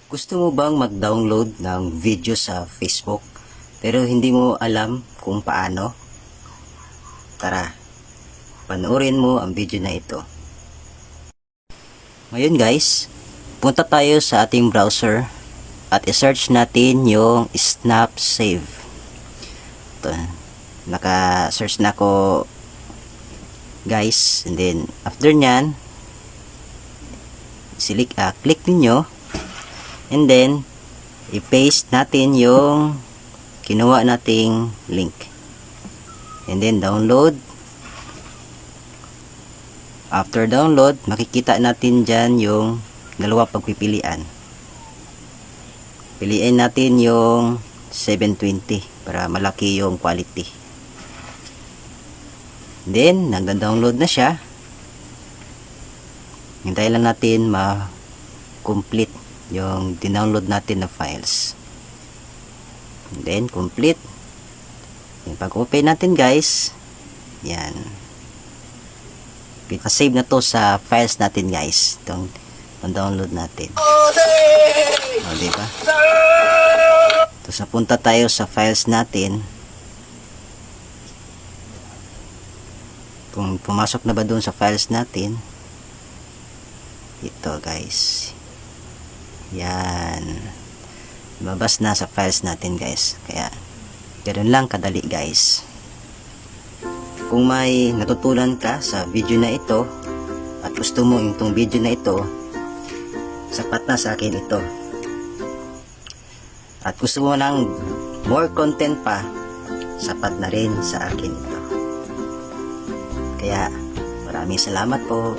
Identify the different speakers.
Speaker 1: Gusto mo bang mag-download ng video sa Facebook pero hindi mo alam kung paano? Tara, panoorin mo ang video na ito. Ngayon guys, punta tayo sa ating browser at i-search natin yung SnapSave. Ito, naka-search na ako guys, and then after nyan, click ninyo. And then, i-paste natin yung kinuha nating link. And then, download. After download, makikita natin dyan yung dalawa pagpipilian. Piliin natin yung 720 para malaki yung quality. Then, nagda-download na siya. Hintayin lang natin ma-complete yung dinownload natin na files. And then complete. Yung pag-open natin guys, yan, save na to sa files natin guys, itong download natin. O, diba? Tapos napunta tayo sa files natin. Kung pumasok na ba doon sa files natin, ito guys, yan, lumabas na sa files natin guys. Kaya ganoon lang kadali guys. Kung may natutunan ka sa video na ito at gusto mo itong video na ito, sapat na sa akin ito. At gusto mo ng more content pa, sapat na rin sa akin ito. Kaya maraming salamat po.